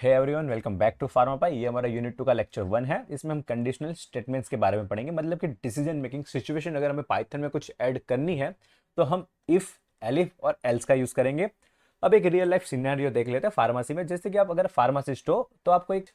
Hey everyone, welcome back to Pharma Pie. ये हमारा unit 2 का लेक्चर 1 है। इसमें हम कंडीशनल स्टेटमेंट्स के बारे में पढ़ेंगे, मतलब कि डिसीजन मेकिंग सिचुएशन अगर हमें पाइथन में कुछ ऐड करनी है तो हम इफ, एलिफ और एल्स का यूज करेंगे। अब एक रियल लाइफ सिनेरियो देख लेते हैं फार्मेसी में। जैसे कि आप अगर फार्मासिस्ट हो तो आपको एक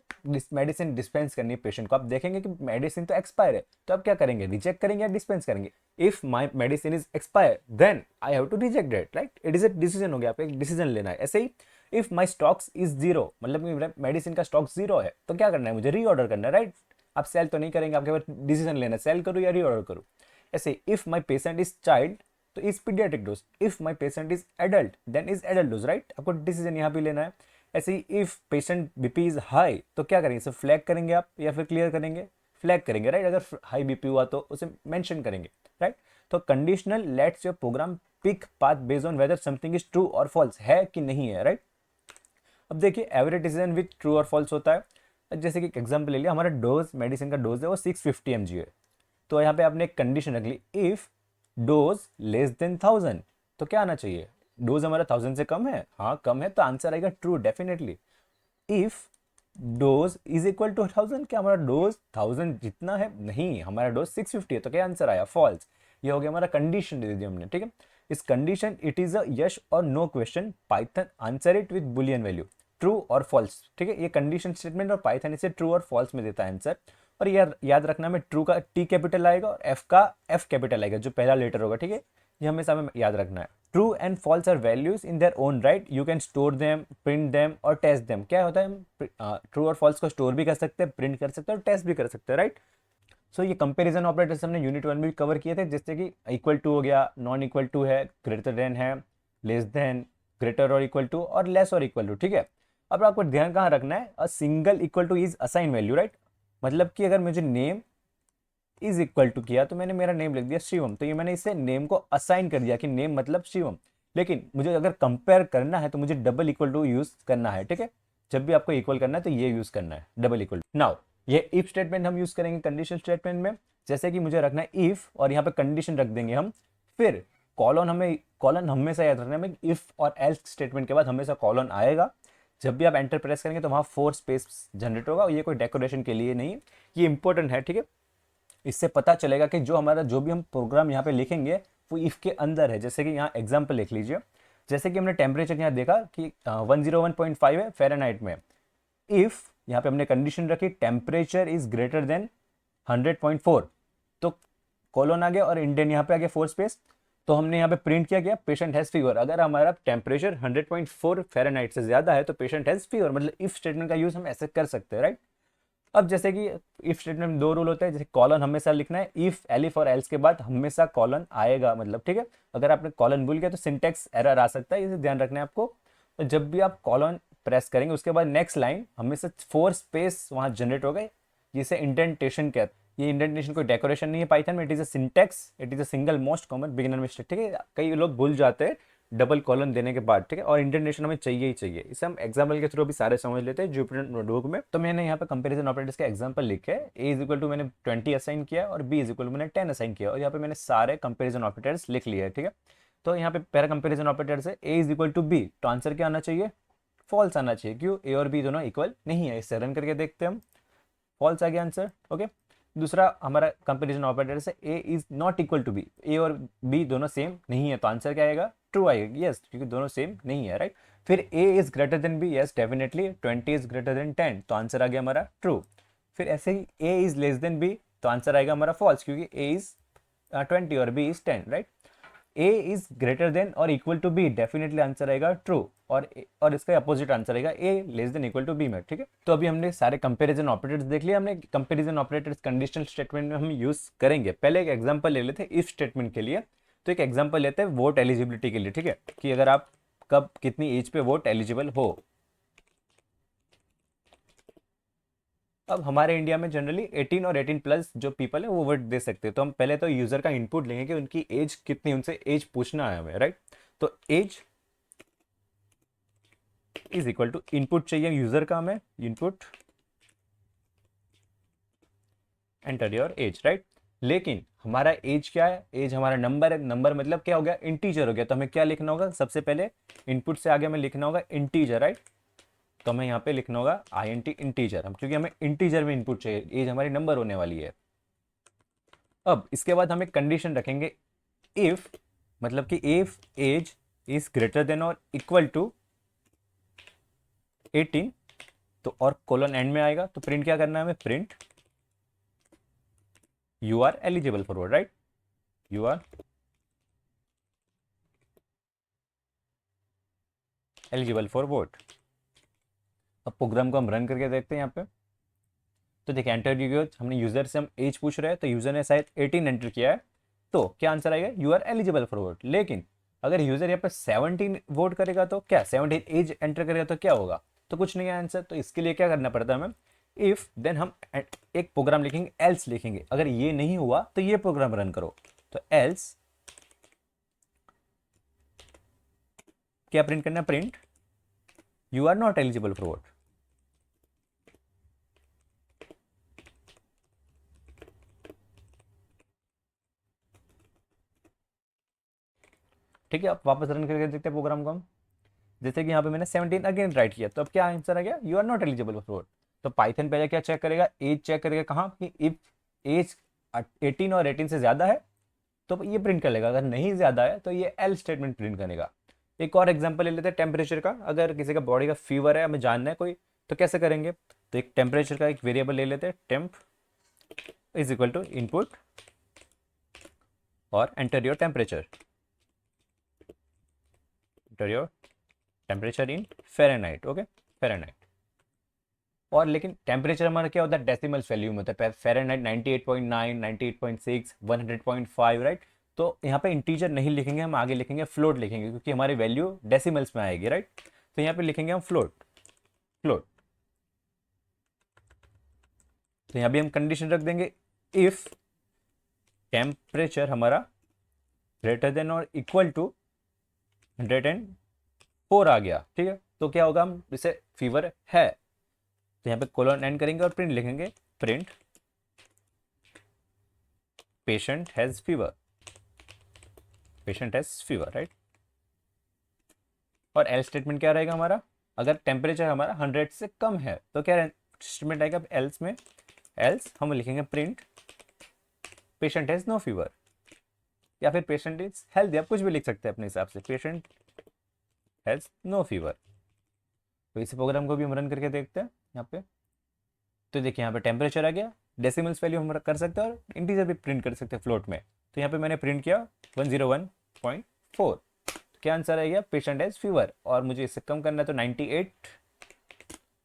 मेडिसिन डिस्पेंस करनी है पेशेंट को। आप देखेंगे कि मेडिसिन तो एक्सपायर है, तो आप क्या करेंगे? रिजेक्ट करेंगे या डिस्पेंस करेंगे? If my medicine is expire then I have to reject it, right? It is a decision हो गया, आपको एक डिसीजन लेना है। ऐसे ही if my stocks is zero, मतलब कि मेडिसिन का स्टॉक जीरो है, तो क्या करना है? मुझे रीऑर्डर करना है, राइट? आप सेल तो नहीं करेंगे, आपके पास डिसीजन लेना है, सेल करूँ या रीऑर्डर करूँ। ऐसे if my patient is child तो is pediatric dose, if my patient is adult then is adult dose, right? आपको डिसीजन यहाँ भी लेना है। ऐसे ही if patient BP is high तो क्या करेंगे? इसे फ्लैग करेंगे आप या फिर क्लियर करेंगे? फ्लैग करेंगे, राइट? अगर हाई बीपी हुआ तो उसे मेंशन करेंगे, राइट? तो conditional lets your program pick path based on whether something is true और फॉल्स, है कि नहीं है, राइट? अब देखिए एवरेज डिसीजन विथ ट्रू और फॉल्स होता है। जैसे कि एग्जांपल ले लिया, हमारा डोज, मेडिसिन का डोज है वो 650 mg है, तो यहाँ पे आपने एक कंडीशन रख ली, इफ डोज लेस देन 1000, तो क्या आना चाहिए? डोज हमारा 1000 से कम है, हाँ कम है, तो आंसर आएगा true definitely. If dose is equal to 1000, क्या हमारा डोज 1000 जितना है? नहीं, हमारा डोज 650 है, तो क्या आंसर आया? फॉल्स। ये हो गया हमारा कंडीशन दे दी हमने, ठीक है? इस condition it is a yes और no question, Python answer it with boolean value, true और फॉल्स, ठीक है? ये कंडीशन स्टेटमेंट और पाइथन इसे ट्रू और फॉल्स में देता है आंसर। और याद रखना में ट्रू का टी कैपिटल आएगा और एफ का एफ कैपिटल आएगा, जो पहला लेटर होगा, ठीक है? ये हमेशा हमें याद रखना है। True and false are values in their own right, you can store them, print them और टेस्ट देम। क्या होता है? हम ट्रू और फॉल्स को स्टोर भी कर सकते हैं, प्रिंट कर सकते हैं और टेस्ट भी कर सकते हैं, राइट? सो ये कंपैरिजन ऑपरेटर्स हमने यूनिट 1 में भी कवर किए थे, जैसे कि इक्वल टू हो गया, नॉन इक्वल टू है, ग्रेटर देन है, लेस देन, ग्रेटर और इक्वल टू और लेस और इक्वल टू, ठीक है? अब आपको ध्यान कहाँ रखना है? A single equal two is assign value, right? मतलब कि अगर मुझे नेम इज इक्वल टू किया तो मैंने मेरा नेम लिख दिया शिवम, तो ये मैंने इसे नेम को असाइन कर दिया कि नेम मतलब शिवम। लेकिन मुझे अगर कंपेयर करना है तो मुझे डबल इक्वल टू यूज करना है, ठीक है? जब भी आपको इक्वल करना है तो ये यूज करना है, डबल इक्वल टू। नाउ ये इफ स्टेटमेंट हम यूज करेंगे कंडीशन स्टेटमेंट में। जैसे कि मुझे रखना है इफ और यहाँ पे कंडीशन रख देंगे हम, फिर कॉलन हमेशा याद रखना है, इफ और एल्स स्टेटमेंट के बाद हमेशा कॉलन आएगा। जब भी आप एंटर प्रेस करेंगे तो वहां 4 स्पेस जनरेट होगा, ये कोई डेकोरेशन के लिए नहीं है, ये इंपॉर्टेंट है, ठीक है? इससे पता चलेगा कि जो भी हम प्रोग्राम यहाँ पे लिखेंगे वो इफ के अंदर है। जैसे कि यहाँ एग्जाम्पल लिख लीजिए, जैसे कि हमने टेम्परेचर यहाँ देखा कि 101.5 है फ़ारेनहाइट में। इफ यहाँ पे हमने कंडीशन रखी टेम्परेचर इज ग्रेटर देन 100.4, तो कॉलन आ गया और इंडियन यहाँ पे आ गया 4 स्पेस। तो हमने यहाँ पे प्रिंट किया गया पेशेंट हैज फीवर। अगर हमारा टेम्परेचर 100.4 फ़ारेनहाइट से ज्यादा है तो पेशेंट हैज फीवर, मतलब इफ स्टेटमेंट का यूज हम ऐसे कर सकते हैं, राइट? अब जैसे कि इफ स्टेटमेंट में दो रूल होते हैं, जैसे कॉलन हमेशा लिखना है, इफ, एलिफ और एल्स के बाद हमेशा कॉलन आएगा, मतलब, ठीक है? अगर आपने कॉलन भूल गया तो सिंटेक्स एरर आ सकता है, इसे ध्यान रखना है आपको। तो जब भी आप कॉलन प्रेस करेंगे उसके बाद नेक्स्ट लाइन हमेशा 4 स्पेस वहां जनरेट हो गए, जिसे इंडेंटेशन कहते हैं। ये इंडेंटेशन कोई डेकोरेशन नहीं है पाइथन में, it is a syntax, it is a single most common beginner mistake, ठीक है? कई लोग भूल जाते हैं डबल कॉलन देने के बाद, ठीक है? और इंडेंटेशन हमें चाहिए ही चाहिए। इसे हम एग्जाम्पल के थ्रू भी सारे समझ लेते हैं जुपिटर नोटबुक में। तो मैंने यहाँ पे कंपैरिजन ऑपरेटर्स के एग्जाम्पल लिखे, ए इज इक्वल टू मैंने 20 असाइन किया और बी इज इक्वल टू मैंने 10 असाइन किया, और यहाँ पे मैंने सारे कंपैरिजन ऑपरेटर्स लिख लिए, ठीक है? तो यहाँ पे पहला कंपैरिजन ऑपरेटर है ए इज इक्वल टू बी, तो आंसर क्या आना चाहिए? फॉल्स आना चाहिए। क्यों? ए और बी दोनों इक्वल नहीं है। इससे रन करके देखते हैं हम, फॉल्स आ गया आंसर, ओके? दूसरा हमारा कंपैरिजन ऑपरेटर से a is not equal to b, a और बी दोनों सेम नहीं है, तो आंसर क्या आएगा? ट्रू आएगा, यस, क्योंकि दोनों सेम नहीं है, राइट? फिर a is greater than b, yes definitely, 20 is greater than 10, तो आंसर आ गया हमारा ट्रू। फिर ऐसे ही a is less than b, तो आंसर आएगा हमारा फॉल्स, क्योंकि ए इज 20 और b is 10, right? A is greater than और equal to b, definitely answer आएगा ट्रू, और इसका अपोजिट आंसर आएगा a less than equal to b में, ठीक है? तो अभी हमने सारे कंपैरिजन ऑपरेटर्स देख लिए। हमने कंपैरिजन ऑपरेटर्स कंडीशनल स्टेटमेंट में हम यूज करेंगे। पहले एक एग्जांपल ले लेते हैं इफ स्टेटमेंट के लिए। तो एक एग्जांपल लेते हैं वोट एलिजिबिलिटी के लिए, ठीक है? कि अगर आप कब कितनी एज पे वोट एलिजिबल हो। अब हमारे इंडिया में जनरली 18 और 18 प्लस जो पीपल है वो वोट दे सकते हैं। तो हम पहले तो यूजर का इनपुट लेंगे कि उनकी एज कितनी, उनसे एज पूछना है हमें, राइट? तो age is equal to input चाहिए यूजर का, हमें input enter your age, right? लेकिन हमारा एज क्या है? एज हमारा नंबर है। नंबर मतलब क्या हो गया? इंटीजर हो गया। तो हमें क्या लिखना होगा? सबसे पहले इनपुट से आगे हमें लिखना होगा इंटीजर, राइट? तो हमें यहाँ पे लिखना होगा INT इंटीजर, हम क्योंकि हमें इंटीजर में इनपुट चाहिए, एज हमारी नंबर होने वाली है। अब इसके बाद हम एक कंडीशन रखेंगे, इफ मतलब कि if age is greater than और इक्वल टू 18, तो और कोलन एंड में आएगा, तो प्रिंट क्या करना है हमें, print you are eligible for vote, right, you are eligible for vote. अब प्रोग्राम को हम रन करके देखते हैं यहाँ पे, तो देखिए एंटर यूजर, हमने यूजर से हम एज पूछ रहे हैं, तो यूजर ने शायद 18 एंटर किया है, तो क्या आंसर आएगा, you are eligible for vote. लेकिन अगर यूजर यहाँ पे 17 वोट करेगा तो क्या, 17 एज एंटर करेगा तो क्या होगा, तो कुछ नहीं है आंसर। तो इसके लिए क्या करना पड़ता है हमें, इफ देन हम एक प्रोग्राम लिखेंगे, एल्स लिखेंगे, अगर ये नहीं हुआ तो ये प्रोग्राम रन करो, तो एल्स क्या प्रिंट करना, print you are not eligible for vote. ठीक है, अब वापस रन करके देखते हैं प्रोग्राम को हम। जैसे कि यहाँ पे मैंने 17 अगेन राइट किया, तो अब क्या आंसर आ गया, you are not eligible for vote. तो पाइथन पहले क्या चेक करेगा, एज चेक करेगा, कहाँ कि इफ एज 18 और 18 से ज्यादा है तो ये प्रिंट कर लेगा, अगर नहीं ज्यादा है तो ये एल स्टेटमेंट प्रिंट करेगा। एक और एग्जांपल ले लेते हैं टेम्परेचर का, अगर किसी का बॉडी का फीवर है, हमें जानना है कोई, तो कैसे करेंगे, तो एक टेम्परेचर का एक वेरिएबल ले लेते हैं, temp is equal to input और enter your temperature, enter your temperature in Fahrenheit, okay, Fahrenheit. और लेकिन टेम्परेचर हमारा क्या होता है, डेसिमल्स वैल्यू में होता है, फ़ारेनहाइट 98.9, 98.6, 100.5, राइट। तो यहाँ पे इंटीजर नहीं लिखेंगे, हम आगे लिखेंगे फ्लोट लिखेंगे, क्योंकि हमारी वैल्यू डेसिमल्स में आएगी, राइट। तो यहाँ पे लिखेंगे हम फ्लोट, फ्लोट। तो यहाँ भी हम कंडीशन रख देंगे, इफ टेम्परेचर हमारा ग्रेटर देन और इक्वल टू 104 आ गया, ठीक है, तो क्या होगा, हम इसे फीवर है, तो यहाँ पे कोलन एंड करेंगे और प्रिंट लिखेंगे, print patient has fever, patient has fever, right. और एल स्टेटमेंट क्या रहेगा हमारा, अगर टेम्परेचर हमारा 100 से कम है तो क्या स्टेटमेंट आएगा एल्स में, एल्स हम लिखेंगे print patient has no fever, या फिर पेशेंट इज हेल्दी, आप कुछ भी लिख सकते हैं अपने हिसाब से, पेशेंट हैज नो फीवर। तो इस प्रोग्राम को भी हम रन करके देखते हैं यहाँ पे, तो देखिए यहाँ पे टेम्परेचर आ गया, डेसिमल्स वैल्यू हम कर सकते हैं और इंटीजर भी प्रिंट कर सकते हैं फ्लोट में। तो यहाँ पे मैंने प्रिंट किया 101.4, क्या आंसर आ गया, पेशेंट हैज फीवर, और मुझे इससे कम करना है तो 98,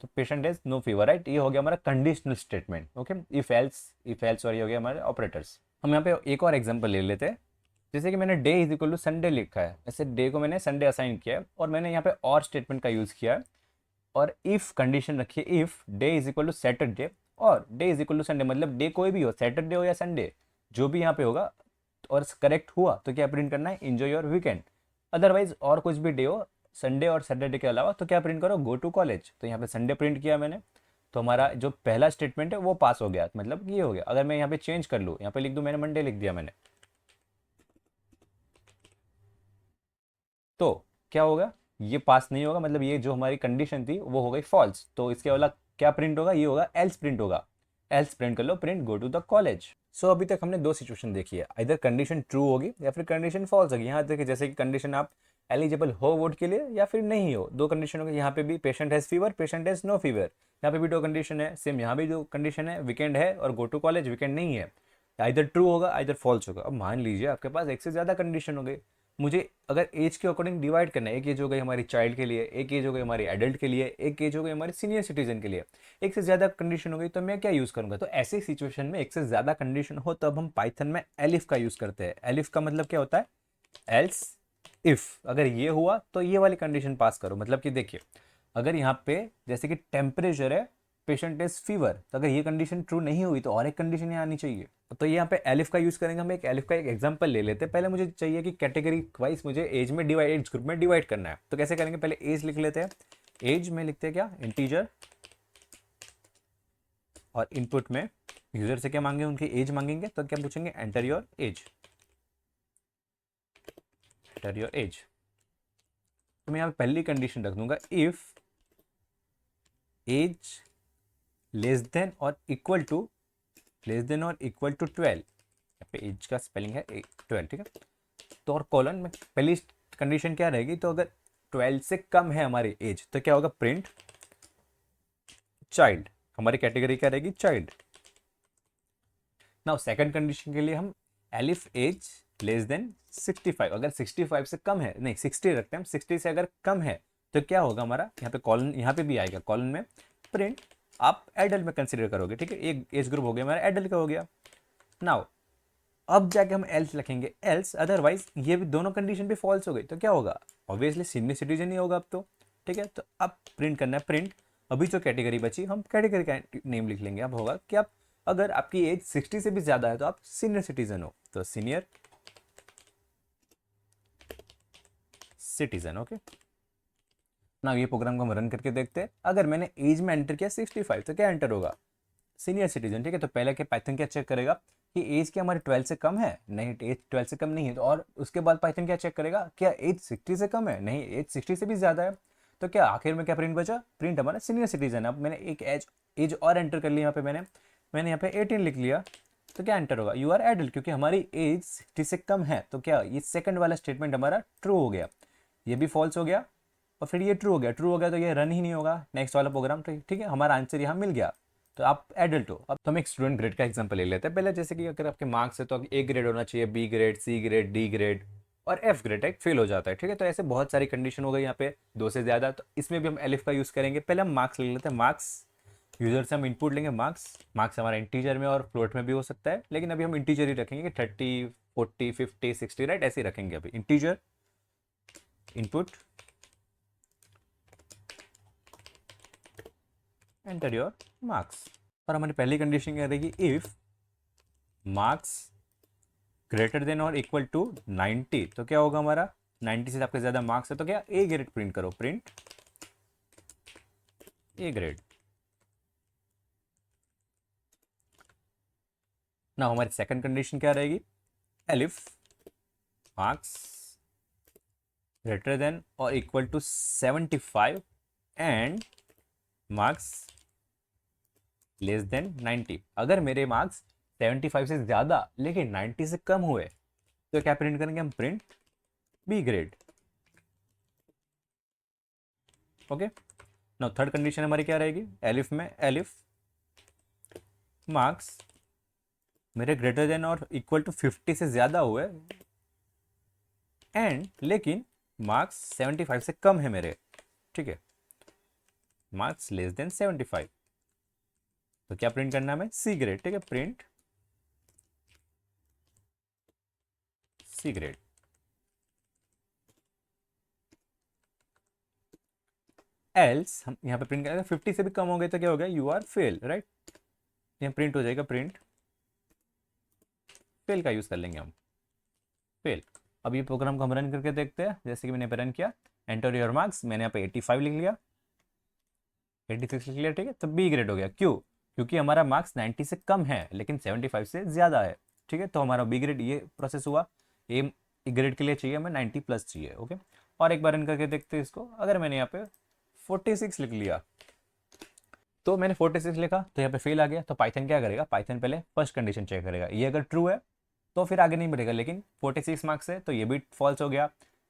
तो patient has no fever, right. ये हो गया हमारा conditional statement, okay, if else और ये हो गया हमारे ऑपरेटर्स। हम यहाँ पे एक और एग्जांपल ले लेते हैं, जैसे कि मैंने day is equal to Sunday लिखा है, ऐसे डे को मैंने संडे असाइन किया है, और मैंने यहाँ पे और स्टेटमेंट का यूज़ किया है, और इफ कंडीशन रखिए, if day is equal to Saturday और day is equal to Sunday, मतलब डे कोई भी हो, सैटरडे हो या संडे, जो भी यहाँ पे होगा और करेक्ट हुआ तो क्या प्रिंट करना है, एंजॉय योर वीकेंड। अदरवाइज और कुछ भी डे हो संडे और सैटरडे के अलावा तो क्या प्रिंट करो, गो टू कॉलेज। तो यहाँ पे संडे प्रिंट किया मैंने, तो हमारा जो पहला स्टेटमेंट है वो पास हो गया, मतलब ये हो गया। अगर मैं यहाँ पे चेंज कर लूँ, यहाँ पे लिख दूँ मैंने मंडे लिख दिया मैंने, तो क्या होगा, ये पास नहीं होगा, मतलब ये जो हमारी कंडीशन थी वो हो गई फॉल्स। तो इसके अलावा क्या प्रिंट होगा, ये होगा एल्स प्रिंट होगा, एल्स प्रिंट कर लो, print go to the college. So अभी तक हमने दो सिचुएशन देखी है, इधर कंडीशन ट्रू होगी या फिर कंडीशन फॉल्स होगी। यहाँ देखिए जैसे कि कंडीशन आप एलिजिबल हो वोट के लिए या फिर नहीं हो, दो कंडीशन होगी। यहाँ पे भी patient has fever, patient has no fever, यहाँ पे भी दो कंडीशन है सेम, यहाँ भी दो कंडीशन है, वीकेंड है और गो टू कॉलेज, वीकेंड नहीं है। इधर ट्रू होगा इधर फॉल्स होगा। अब मान लीजिए आपके पास एक से ज़्यादा कंडीशन हो गई, मुझे अगर एज के अकॉर्डिंग डिवाइड करना है, एक एज हो गई हमारी चाइल्ड के लिए, एक एज हो गई हमारी एडल्ट के लिए, एक एज हो गई हमारी सीनियर सिटीजन के लिए, एक से ज़्यादा कंडीशन हो गई, तो मैं क्या यूज़ करूँगा, तो ऐसे सिचुएशन में एक से ज़्यादा कंडीशन हो तब हम पाइथन में एलिफ का यूज़ करते हैं। एलिफ का मतलब क्या होता है, एल्स इफ, अगर ये हुआ तो ये वाली कंडीशन पास करो। मतलब कि देखिए अगर यहाँ पे जैसे कि टेम्परेचर है, पेशेंट इज फीवर, तो अगर ये कंडीशन ट्रू नहीं हुई तो और एक कंडीशन यहाँ आनी चाहिए। तो यहाँ पे एलिफ का यूज करेंगे। हम एक एलिफ का एक एग्जांपल ले लेते हैं। पहले मुझे चाहिए कि कैटेगरी वाइज मुझे एज में डिवाइड, एज ग्रुप में डिवाइड करना है। तो कैसे करेंगे, पहले एज लिख लेते हैं। एज में लिखते हैं क्या, इंटीजर, और इनपुट में यूजर से क्या मांगे, उनकी एज मांगेंगे, तो क्या पूछेंगे, enter your as, enter your as. तो मैं यहाँ पे पहली कंडीशन रख दूंगा, इफ एज लेस देन और इक्वल टू 12, यहाँ पे एज का स्पेलिंग है 12, ठीक है। तो और कॉलन में पहली कंडीशन क्या रहेगी, तो अगर 12 से कम है हमारी एज तो क्या होगा, प्रिंट चाइल्ड, हमारी कैटेगरी क्या रहेगी, चाइल्ड। नाउ सेकंड कंडीशन के लिए हम एलिफ एज लेस देन 65, अगर 65 से कम है, नहीं 60 रखते हैं हम, 60 से अगर कम है तो क्या होगा हमारा, यहाँ पे कॉलन, यहाँ पे भी आएगा कॉलन में प्रिंट आप एडल्ट में कंसिडर करोगे, ठीक है। एक एज ग्रुप हो गया हमारा एडल्ट का हो गया। नाउ अब जाके हम एल्स लिखेंगे, एल्स अदरवाइज ये भी दोनों कंडीशन भी फॉल्स हो गई तो क्या होगा, ऑब्वियसली सीनियर सिटीजन ही होगा अब तो, ठीक है। तो अब प्रिंट करना है प्रिंट, अभी जो कैटेगरी बची हम कैटेगरी का नेम लिख लेंगे। अब होगा कि आप अगर आपकी एज 60 से भी ज्यादा है तो आप सीनियर सिटीजन हो, तो सीनियर सिटीजन, ओके। ना ये प्रोग्राम को हम रन करके देखते हैं, अगर मैंने एज में एंटर किया 65 तो क्या एंटर होगा, सीनियर सिटीजन, ठीक है। तो पहले के पाइथन क्या चेक करेगा कि एज क्या हमारे 12 से कम है, नहीं एज 12 से कम नहीं है, तो और उसके बाद पाइथन क्या चेक करेगा, क्या एज 60 से कम है, नहीं एज 60 से भी ज्यादा है, तो क्या आखिर में क्या प्रिंट बचा, प्रिंट हमारा सीनियर सिटीजन है। अब मैंने एक एज और एंटर कर लिया, यहाँ पे मैंने यहाँ पे 18 लिख लिया, तो क्या एंटर होगा, यू आर एडल्ट, क्योंकि हमारी एज 60 से कम है, तो क्या ये सेकंड वाला स्टेटमेंट हमारा ट्रू हो गया, ये भी फॉल्स हो गया और फिर ये ट्रू हो गया, तो ये रन ही नहीं होगा नेक्स्ट वाला प्रोग्राम, ठीक है। हमारा आंसर यहाँ मिल गया, तो आप एडल्ट हो। अब तो हम एक स्टूडेंट ग्रेड का एग्जांपल ले लेते हैं पहले, जैसे कि अगर आपके मार्क्स है तो ए ग्रेड होना चाहिए, B grade, C grade, D grade और एफ ग्रेड एक फेल हो जाता है, ठीक है। तो ऐसे बहुत सारी कंडीशन हो गई यहाँ पे, दो से ज्यादा, तो इसमें भी हम एलिफ का यूज करेंगे। पहले हम मार्क्स ले लेते हैं, मार्क्स यूजर से हम इनपुट लेंगे, मार्क्स हमारा इंटीजर में और फ्लोट में भी हो सकता है, लेकिन अभी हम इंटीजर ही रखेंगे कि 30, 40, 50, 60, राइट, ऐसे ही रखेंगे अभी integer input, enter your marks. और हमारी पहली कंडीशन क्या रहेगी, इफ मार्क्स ग्रेटर देन और इक्वल टू 90, तो क्या होगा हमारा, 90 से आपके ज्यादा मार्क्स है तो क्या ए ग्रेड प्रिंट करो, प्रिंट ए ग्रेड। ना हमारी सेकंड कंडीशन क्या रहेगी, एलिफ मार्क्स ग्रेटर देन और equal to 75 and marks less than 90, अगर मेरे मार्क्स 75 से ज्यादा लेकिन 90 से कम हुए तो क्या प्रिंट करेंगे हम, print B grade, okay. Now third condition हमारी क्या रहेगी, एलिफ में एलिफ मार्क्स मेरे ग्रेटर देन और इक्वल टू 50 से ज्यादा हुए एंड लेकिन मार्क्स 75 से कम है मेरे, ठीक है, मार्क्स लेस देन 75, तो क्या प्रिंट करना है हमें, सी ग्रेड, ठीक है, प्रिंट सी ग्रेड। एल्स हम यहाँ पे प्रिंट करेंगे 50 से भी कम हो गए तो क्या हो गया, यू आर फेल, राइट, यहाँ प्रिंट हो जाएगा, प्रिंट फेल का यूज कर लेंगे हम, फेल। अब ये प्रोग्राम को हम रन करके देखते हैं, जैसे कि मैंने पे रन किया, एंटर योर मार्क्स, मैंने यहाँ पे 85 लिख लिया, 86 लिख लिया, ठीक है। तो बी ग्रेड हो गया, क्यों, क्योंकि हमारा मार्क्स 90 से कम है लेकिन 75 से ज्यादा है, ठीक है। तो हमारा बी ग्रेड ये प्रोसेस हुआ, ए ग्रेड के लिए चाहिए हमें 90 प्लस चाहिए, ओके। और एक बार रन करके देखते हैं इसको, अगर मैंने यहाँ पे 46 लिख लिया, तो मैंने 46 लिखा तो यहाँ पे फेल आ गया, तो पाइथन क्या करेगा, पाइथन पहले फर्स्ट कंडीशन चेक करेगा, ये अगर ट्रू है तो फिर आगे नहीं बढ़ेगा, लेकिन 46 मार्क्स है तो ये भी फॉल्स हो गया,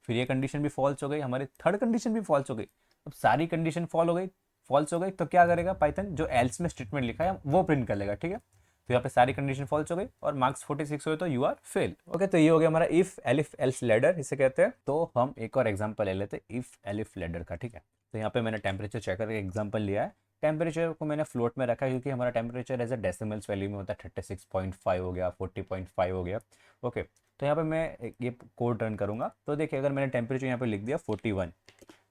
फिर ये कंडीशन भी फॉल्स हो गई, हमारी थर्ड कंडीशन भी फॉल्स हो गई। अब सारी कंडीशन फॉल्स हो गई तो क्या करेगा पाइथन, जो एल्स में स्टेटमेंट लिखा है वो प्रिंट कर लेगा, ठीक है। तो यहाँ पे सारी कंडीशन फॉल्स हो गई और मार्क्स 46 हुए तो यू आर फेल, ओके। तो ये हो गया हमारा इफ एलिफ एल्स लैडर, इसे कहते हैं। तो हम एक और एग्जांपल ले लेते हैं इफ एलिफ लैडर का, ठीक है। तो यहाँ पे मैंने टेम्परेचर चेक करके एग्जांपल लिया है, टेम्परेचर को मैंने फ्लोट में रखा है क्योंकि हमारा temperature as a decimals value में होता है, 36.5 हो गया, 40.5 हो गया, ओके। तो यहाँ पे मैं ये कोड रन करूंगा, तो देखिए अगर मैंने टेम्परेचर यहाँ पे लिख दिया 41,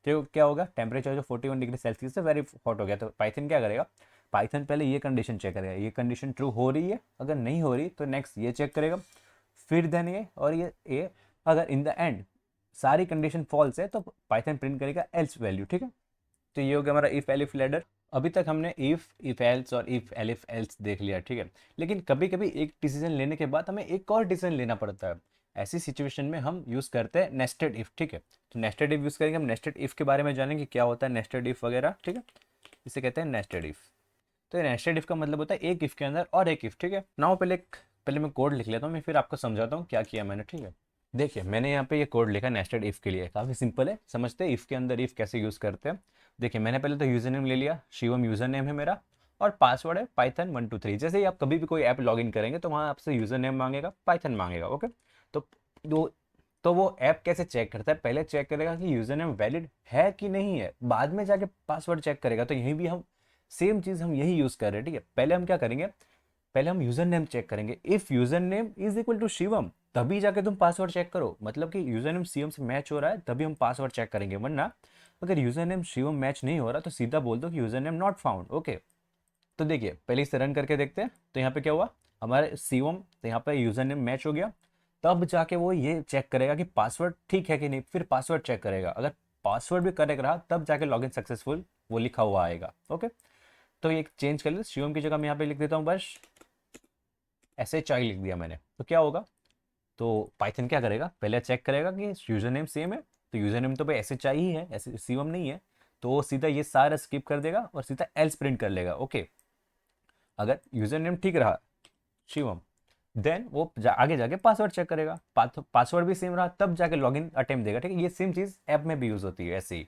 तो क्या होगा, टेम्परेचर जो 41 डिग्री सेल्सियस से वेरी हॉट हो गया, तो पाइथन क्या करेगा, पाइथन पहले ये कंडीशन चेक करेगा, ये कंडीशन ट्रू हो रही है, अगर नहीं हो रही तो नेक्स्ट ये चेक करेगा, फिर देन ये, और ये अगर इन द एंड सारी कंडीशन फॉल्स है तो पाइथन प्रिंट करेगा एल्स वैल्यू, ठीक है। तो ये हो गया हमारा इफ एलिफ लैडर। अभी तक हमने इफ एल्स और इफ एलिफ एल्स देख लिया, ठीक है। लेकिन कभी कभी एक डिसीजन लेने के बाद हमें एक और डिसीजन लेना पड़ता है, ऐसी सिचुएशन में हम यूज करते हैं नेस्टेड इफ, ठीक है। तो नेस्टेड इफ यूज करेंगे, हम नेस्टेड इफ के बारे में जानेंगे क्या होता है नेस्टेड इफ वगैरह, ठीक है। इसे कहते हैं नेस्टेड इफ। तो ये नेस्टेड इफ का मतलब होता है एक इफ के अंदर और एक इफ, ठीक है। नाउ पहले मैं कोड लिख लेता हूँ, मैं फिर आपको समझाता हूँ क्या किया मैंने, ठीक है। देखिए मैंने यहाँ पे ये कोड लिखा नेस्टेड इफ के लिए, काफ़ी सिंपल है, समझते हैं इफ के अंदर इफ कैसे यूज़ करते हैं। देखिए मैंने पहले तो यूज़र नेम ले लिया, शिवम यूज़र नेम है मेरा, और पासवर्ड है पाइथन 123। जैसे ही आप कभी भी कोई ऐप लॉगिन करेंगे तो वहाँ आपसे यूज़र नेम मांगेगा, पाइथन मांगेगा, ओके। तो दो तो वो ऐप कैसे चेक करता है, पहले चेक करेगा कि यूज़र नेम वैलिड है कि नहीं है, बाद में जाके पासवर्ड चेक करेगा। तो यहीं भी हम सेम चीज़ हम यही यूज़ कर रहे हैं, ठीक है। पहले हम क्या करेंगे, पहले हम यूज़र नेम चेक करेंगे, if user name is equal to Shivam तभी जाके तुम पासवर्ड चेक करो, मतलब कि यूज़र नेम शिवम से मैच हो रहा है तभी हम पासवर्ड चेक करेंगे, वरना अगर यूज़र नेम शिवम मैच नहीं हो रहा तो सीधा बोल दो कि user name not found, okay. तो देखिए पहले इसे रन करके देखते हैं। तो यहाँ पे क्या हुआ, हमारे शिवम, तो यहाँ पे यूज़र नेम मैच हो गया, तब जाके वो ये चेक करेगा कि पासवर्ड ठीक है कि नहीं, फिर पासवर्ड चेक करेगा, अगर पासवर्ड भी करेक्ट रहा तब जाके लॉगिन सक्सेसफुल वो लिखा हुआ आएगा, ओके। तो ये चेंज कर ले, शिवम की जगह मैं यहाँ पे लिख देता हूँ बस SHI लिख दिया मैंने। तो क्या होगा, तो पाइथन क्या करेगा, पहले चेक करेगा कि यूज़र नेम सेम है, तो यूज़र नेम तो भाई SHI ही है, ऐसे शिवम नहीं है, तो वो सीधा ये सारा स्किप कर देगा और सीधा एल्स प्रिंट कर लेगा, ओके। अगर यूज़र नेम ठीक रहा शिवम, देन वो आगे जाके पासवर्ड चेक करेगा, पासवर्ड भी सेम रहा तब जाके लॉगिन अटेम्प्ट देगा, ठीक है। ये सेम चीज़ ऐप में भी यूज़ होती है ऐसे ही।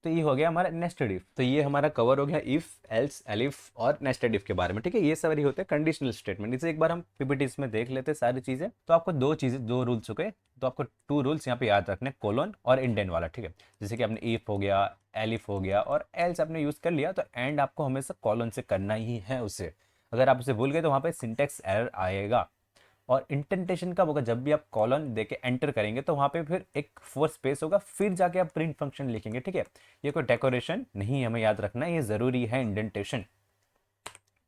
तो ये हो गया हमारा नेस्टेड इफ। तो ये हमारा कवर हो गया इफ, एल्स, एलिफ और नेस्टेड इफ के बारे में, ठीक है। ये सारे होते हैं कंडीशनल स्टेटमेंट। इसे एक बार हम पीपीटीज में देख लेते हैं सारी चीजें। तो आपको दो रूल्स हो गए, तो आपको 2 रूल्स यहाँ पे याद रखने, कोलन और इंडेंट वाला, ठीक है। जैसे कि आपने इफ हो गया, एलिफ हो गया और एल्स आपने यूज कर लिया, तो एंड आपको हमेशा कोलन से करना ही है उसे। अगर आप उसे भूल गए तो वहाँ पे सिंटेक्स एरर आएगा। और इंटेंटेशन कब होगा, जब भी आप कॉलन देके एंटर करेंगे तो वहां पे फिर एक फोर स्पेस होगा, फिर जाके आप प्रिंट फंक्शन लिखेंगे, ठीक है। ये कोई डेकोरेशन नहीं है, हमें याद रखना है, ये जरूरी है इंडेंटेशन।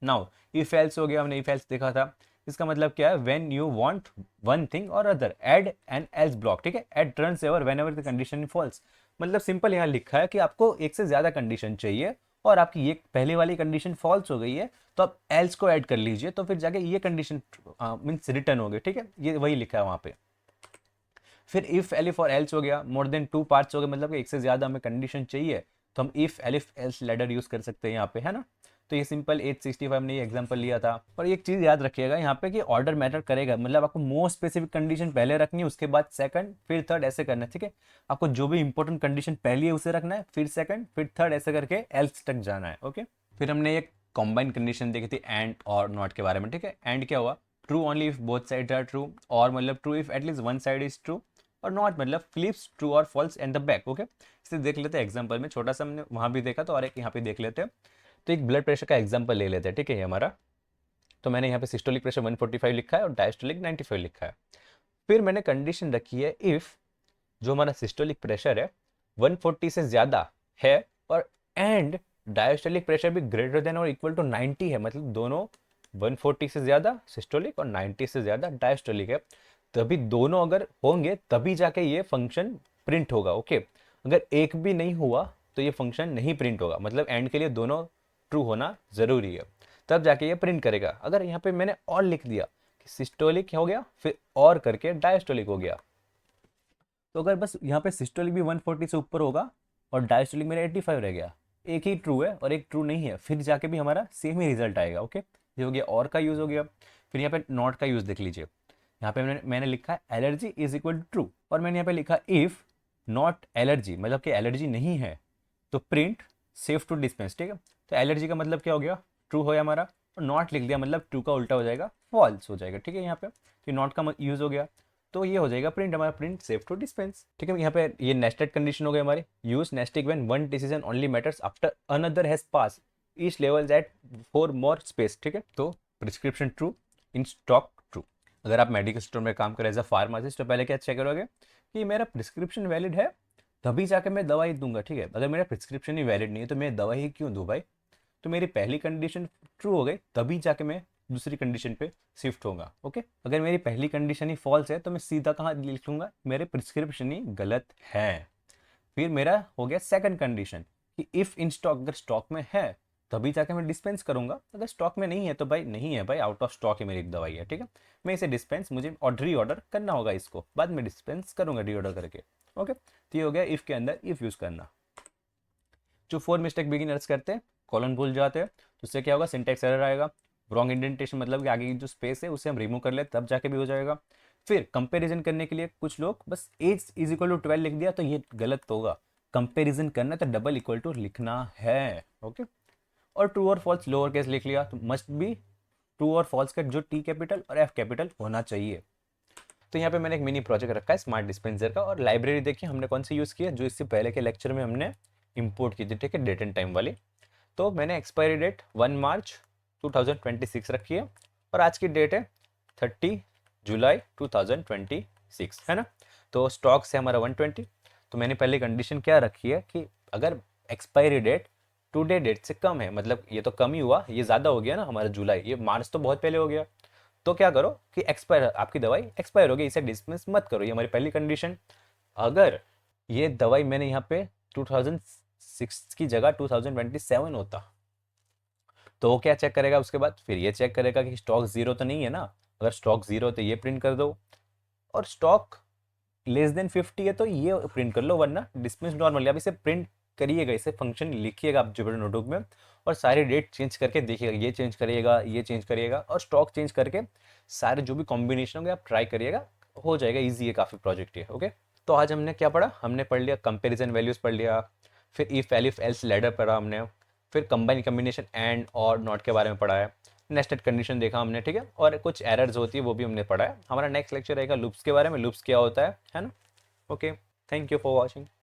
नाउ इफ एल्स हो गया, हमने इफ एल्स देखा था। इसका मतलब क्या है, when you want one thing और other add an else block, ठीक है। Add turns ever whenever the condition false. मतलब सिंपल यहाँ लिखा है कि आपको एक से ज्यादा कंडीशन चाहिए और आपकी ये पहले वाली कंडीशन फॉल्स हो गई है, तो आप एल्स को ऐड कर लीजिए, तो फिर जाके ये कंडीशन मीन्स रिटर्न हो गई, ठीक है। ये वही लिखा है वहां पे। फिर इफ एलिफ और एल्स हो गया, मोर देन 2 पार्ट्स हो गए, मतलब कि एक से ज्यादा हमें कंडीशन चाहिए, तो हम if elif else ladder use कर सकते हैं यहाँ पे, है ना। तो ये सिंपल 865 ने ये एग्जांपल लिया था। और एक चीज याद रखिएगा यहाँ पे कि ऑर्डर मैटर करेगा, मतलब आपको मोस्ट स्पेसिफिक कंडीशन पहले रखनी है, उसके बाद सेकंड, फिर थर्ड, ऐसे करना है, ठीक है। आपको जो भी इंपॉर्टेंट कंडीशन पहली है उसे रखना है, फिर सेकंड, फिर थर्ड, ऐसे करके एल्स तक जाना है, ओके। फिर हमने एक कॉम्बाइन कंडीशन देखी थी एंड और नॉट के बारे में, ठीक है। एंड क्या हुआ, true only if both side are true, और मतलब true if at least one side is true, और नॉट मतलब फ्लिप्स ट्रू और false and the back, okay. इसे देख लेते हैं एग्जांपल में, छोटा सा हमने वहां भी देखा तो, और एक यहाँ पे देख लेते हैं। तो एक ब्लड प्रेशर का एग्जांपल ले लेते हैं, ठीक है, ये हमारा। तो मैंने यहाँ पे सिस्टोलिक प्रेशर 145 लिखा है और डायस्टोलिक 95 लिखा है। फिर मैंने कंडीशन रखी है, इफ जो हमारा सिस्टोलिक प्रेशर है 140 से ज्यादा है, और एंड डायस्टोलिक प्रेशर भी ग्रेटर देन और इक्वल टू 90 है, मतलब दोनों 140 से ज्यादा सिस्टोलिक और 90 से ज्यादा डायस्टोलिक है, तभी दोनों अगर होंगे तभी जाके ये फंक्शन प्रिंट होगा, ओके। अगर एक भी नहीं हुआ तो ये फंक्शन नहीं प्रिंट होगा, मतलब एंड के लिए दोनों ट्रू होना जरूरी है, तब जाके ये प्रिंट करेगा। अगर यहाँ पे मैंने और लिख दिया कि सिस्टोलिक हो गया, फिर और करके डायस्टोलिक हो गया, तो अगर बस यहाँ पे सिस्टोलिक भी 140 से ऊपर होगा और डायस्टोलिक मेरा 85 रह गया, एक ही ट्रू है और एक ट्रू नहीं है, फिर जाके भी हमारा सेम ही रिजल्ट आएगा, ओके। ये हो गया और का यूज हो गया। फिर यहाँ पे नॉट का यूज देख लीजिए, यहाँ पे मैंने लिखा है allergy is equal to true, और मैंने यहाँ पे लिखा इफ नॉट एलर्जी, मतलब कि एलर्जी नहीं है तो प्रिंट सेफ टू डिस्पेंस, ठीक है। तो एलर्जी का मतलब क्या हो गया, ट्रू हो गया हमारा, और नॉट लिख दिया मतलब ट्रू का उल्टा हो जाएगा, फॉल्स हो जाएगा, ठीक है। यहाँ पे तो नॉट का यूज हो गया, तो ये हो जाएगा प्रिंट हमारा, प्रिंट सेफ टू डिस्पेंस, ठीक है। यहाँ पे ये नेस्टेड कंडीशन हो गई हमारी, use nested when one decision only matters after another has pass each level at 4 more space, ठीक है। तो prescription true, in stock true. अगर आप मेडिकल स्टोर में काम करें एज अ फार्मासिस्ट, तो पहले क्या चेक करोगे कि मेरा प्रिस्क्रिप्शन वैलिड है, तभी जाके मैं दवाई दूंगा, ठीक है। अगर मेरा प्रिस्क्रिप्शन ही वैलिड नहीं है तो मैं दवाई ही क्यों दूं भाई। तो मेरी पहली कंडीशन ट्रू हो गई, तभी जाके मैं दूसरी कंडीशन पे शिफ्ट होगा, ओके। अगर मेरी पहली कंडीशन ही फॉल्स है तो मैं सीधा कहाँ लिखूंगा, मेरे प्रिस्क्रिप्शन ही गलत है। फिर मेरा हो गया सेकंड कंडीशन कि इफ इन स्टॉक, अगर स्टॉक में है तभी जाके मैं डिस्पेंस करूंगा, अगर स्टॉक में नहीं है तो भाई नहीं है भाई, आउट ऑफ स्टॉक है मेरी एक दवाई है, ठीक है। मैं इसे डिस्पेंस, मुझे री ऑर्डर करना होगा, इसको बाद में डिस्पेंस करूंगा री ऑर्डर करके, ओके। तो ये हो गया इफ के अंदर इफ यूज करना। जो 4 मिस्टेक बिगिनर्स करते हैं, कॉलन भूल जाते हैं तो उससे क्या होगा, सिंटैक्स एरर आएगा। रॉन्ग इंडेंटेशन मतलब कि आगे की जो स्पेस है उसे हम रिमूव कर ले तब जाके भी हो जाएगा। फिर कंपैरिजन करने के लिए कुछ लोग बस एज इज इक्वल टू 12 लिख दिया, तो ये गलत होगा। कंपैरिजन करना है तो डबल इक्वल टू लिखना है। ओके। और ट्रू और फॉल्स लोअर केस लिख लिया, तो मस्ट बी ट्रू और फॉल्स का जो टी कैपिटल और एफ कैपिटल होना चाहिए। तो यहाँ पे मैंने एक मिनी प्रोजेक्ट रखा है स्मार्ट डिस्पेंसर का, और लाइब्रेरी देखिए हमने कौन सी यूज़ की है, जो इससे पहले के लेक्चर में हमने इंपोर्ट की थी, ठीक है, डेट एंड टाइम वाली। तो मैंने एक्सपायरी डेट 1 मार्च 2026 रखी है, और आज की डेट है 30 जुलाई 2026, है ना। तो स्टॉक से हमारा 120। तो मैंने पहले कंडीशन क्या रखी है कि अगर एक्सपायरी डेट टुडे डेट से कम है, मतलब ये तो कम ही हुआ, ये ज़्यादा हो गया ना हमारा जुलाई, ये मार्च तो बहुत पहले हो गया, तो क्या करो कि एक्सपायर, आपकी दवाई एक्सपायर हो गई, इसे डिस्मिस मत करो, ये हमारी पहली कंडीशन। अगर ये दवाई मैंने यहाँ पे 2006 की जगह 2027 होता, तो वो क्या चेक करेगा उसके बाद, फिर ये चेक करेगा कि स्टॉक जीरो तो नहीं है ना। अगर स्टॉक जीरो तो ये प्रिंट कर दो, और स्टॉक लेस देन 50 है तो ये प्रिंट कर लो, वरना डिस्मिस नॉर्मली। अब इसे प्रिंट करिएगा, इसे फंक्शन लिखिएगा आप जुपिटर नोटबुक में, और सारे डेट चेंज करके देखिएगा, ये चेंज करिएगा, ये चेंज करिएगा, और स्टॉक चेंज करके सारे जो भी कॉम्बिनेशन होंगे आप ट्राई करिएगा, हो जाएगा। ईजी है काफ़ी प्रोजेक्ट ये। ओके। तो आज हमने क्या पढ़ा, हमने पढ़ लिया कंपेरिजन वैल्यूज पढ़ लिया, फिर इफ एलिफ एल्स लैडर पढ़ा हमने, फिर कंबाइन कम्बिनेशन एंड और नॉट के बारे में पढ़ा है, नेस्टेड कंडीशन देखा हमने, ठीक है, और कुछ एरर्स होती है वो भी हमने पढ़ा है। हमारा नेक्स्ट लेक्चर रहेगा लूप्स के बारे में, लूप्स क्या होता है ना। Okay, thank you for watching.